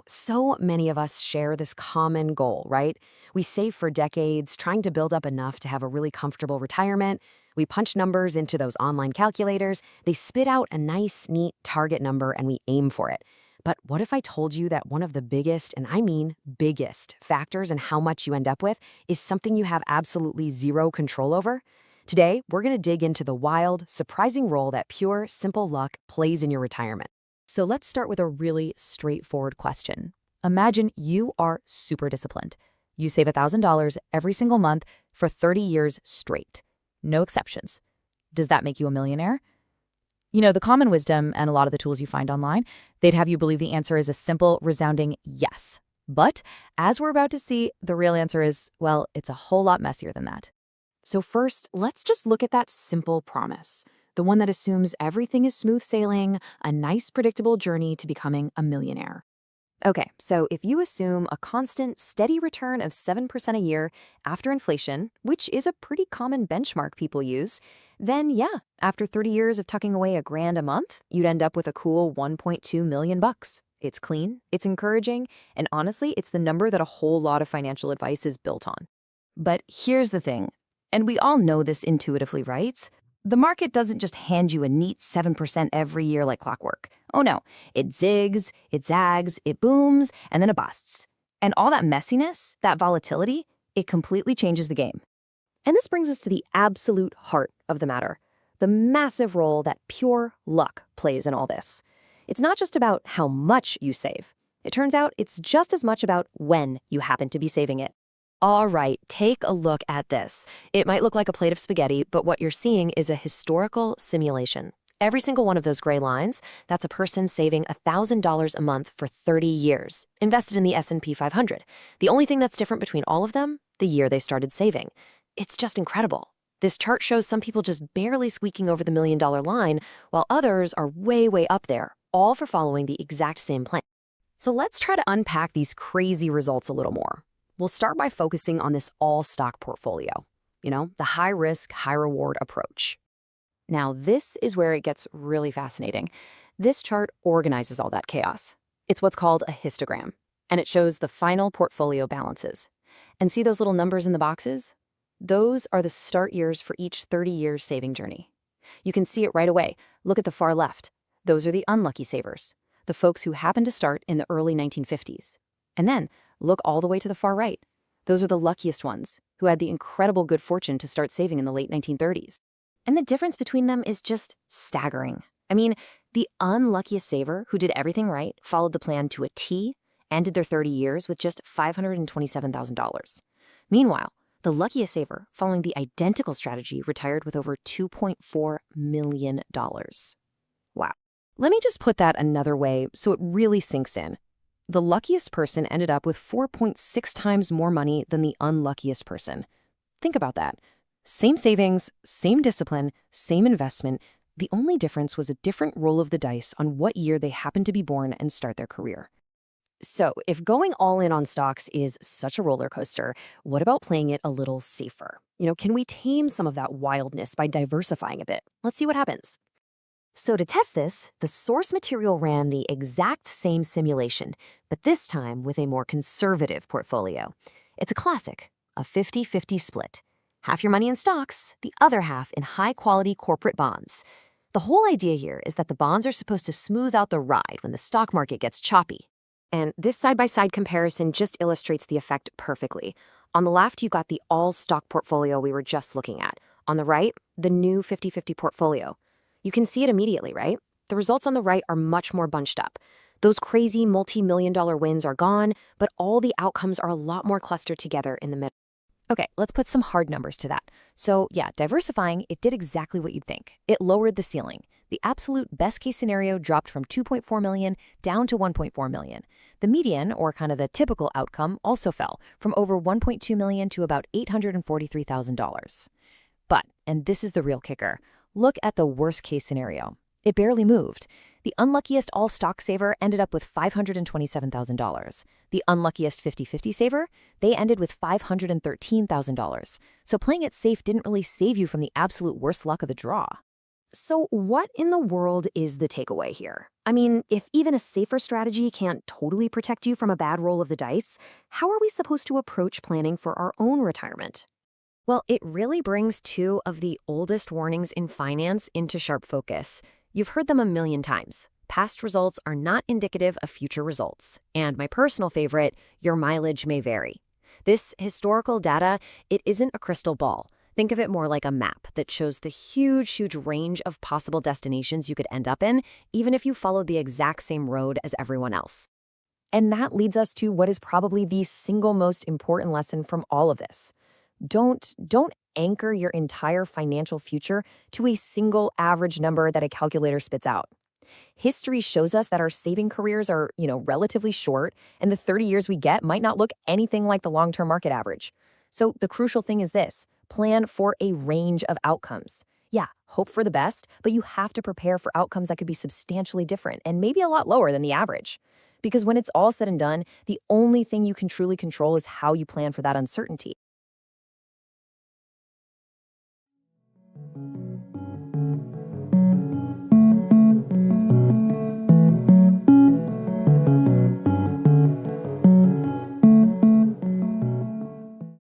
So many of us share this common goal, right? We save for decades, trying to build up enough to have a really comfortable retirement. We punch numbers into those online calculators. They spit out a nice, neat target number, and we aim for it. But what if I told you that one of the biggest, and I mean biggest, factors in how much you end up with is something you have absolutely zero control over? Today, we're going to dig into the wild, surprising role that pure, simple luck plays in your retirement. So let's start with a really straightforward question. Imagine you are super disciplined. You save $1,000 every single month for 30 years straight. No exceptions. Does that make you a millionaire? The common wisdom and a lot of the tools you find online, they'd have you believe the answer is a simple, resounding yes. But as we're about to see, the real answer is, well, it's a whole lot messier than that. So first, let's just look at that simple promise. The one that assumes everything is smooth sailing, a nice, predictable journey to becoming a millionaire. Okay, so if you assume a constant, steady return of 7% a year after inflation, which is a pretty common benchmark people use, then yeah, after 30 years of tucking away $1,000 a month, you'd end up with a cool 1.2 million bucks. It's clean, it's encouraging, and honestly, it's the number that a whole lot of financial advice is built on. But here's the thing, and we all know this intuitively, right? The market doesn't just hand you a neat 7% every year like clockwork. Oh no, it zigs, it zags, it booms, and then it busts. And all that messiness, that volatility, it completely changes the game. And this brings us to the absolute heart of the matter, the massive role that pure luck plays in all this. It's not just about how much you save. It turns out it's just as much about when you happen to be saving it. All right, take a look at this. It might look like a plate of spaghetti, but what you're seeing is a historical simulation. Every single one of those gray lines, that's a person saving $1,000 a month for 30 years, invested in the S&P 500. The only thing that's different between all of them, the year they started saving. It's just incredible. This chart shows some people just barely squeaking over the million-dollar line, while others are way, way up there, all for following the exact same plan. So let's try to unpack these crazy results a little more. We'll start by focusing on this all-stock portfolio, the high-risk, high-reward approach. Now, this is where it gets really fascinating. This chart organizes all that chaos. It's what's called a histogram, and it shows the final portfolio balances. And see those little numbers in the boxes? Those are the start years for each 30-year saving journey. You can see it right away. Look at the far left. Those are the unlucky savers, the folks who happened to start in the early 1950s. And then, look all the way to the far right. Those are the luckiest ones, who had the incredible good fortune to start saving in the late 1930s. And the difference between them is just staggering. I mean, the unluckiest saver who did everything right, followed the plan to a T, and did their 30 years with just $527,000. Meanwhile, the luckiest saver, following the identical strategy, retired with over $2.4 million. Wow. Let me just put that another way so it really sinks in. The luckiest person ended up with 4.6 times more money than the unluckiest person. Think about that. Same savings, same discipline, same investment. The only difference was a different roll of the dice on what year they happened to be born and start their career. So, if going all in on stocks is such a roller coaster, what about playing it a little safer? Can we tame some of that wildness by diversifying a bit? Let's see what happens. So to test this, the source material ran the exact same simulation, but this time with a more conservative portfolio. It's a classic, a 50-50 split. Half your money in stocks, the other half in high-quality corporate bonds. The whole idea here is that the bonds are supposed to smooth out the ride when the stock market gets choppy. And this side-by-side comparison just illustrates the effect perfectly. On the left, you've got the all-stock portfolio we were just looking at. On the right, the new 50-50 portfolio. You can see it immediately, right? The results on the right are much more bunched up. Those crazy multi-million-dollar wins are gone, but all the outcomes are a lot more clustered together in the middle. Okay, let's put some hard numbers to that. So yeah, diversifying, it did exactly what you'd think. It lowered the ceiling. The absolute best case scenario dropped from 2.4 million down to 1.4 million. The median, or kind of the typical outcome, also fell from over 1.2 million to about $843,000. But, and this is the real kicker, look at the worst case scenario. It barely moved. The unluckiest all-stock saver ended up with $527,000. The unluckiest 50-50 saver, they ended with $513,000. So playing it safe didn't really save you from the absolute worst luck of the draw. So, what in the world is the takeaway here? I mean, if even a safer strategy can't totally protect you from a bad roll of the dice, how are we supposed to approach planning for our own retirement? Well, it really brings two of the oldest warnings in finance into sharp focus. You've heard them a million times. Past results are not indicative of future results. And my personal favorite, your mileage may vary. This historical data, it isn't a crystal ball. Think of it more like a map that shows the huge range of possible destinations you could end up in, even if you followed the exact same road as everyone else. And that leads us to what is probably the single most important lesson from all of this. Don't anchor your entire financial future to a single average number that a calculator spits out. History shows us that our saving careers are, relatively short, and the 30 years we get might not look anything like the long-term market average. So the crucial thing is this: plan for a range of outcomes. Yeah, hope for the best, but you have to prepare for outcomes that could be substantially different and maybe a lot lower than the average. Because when it's all said and done, the only thing you can truly control is how you plan for that uncertainty.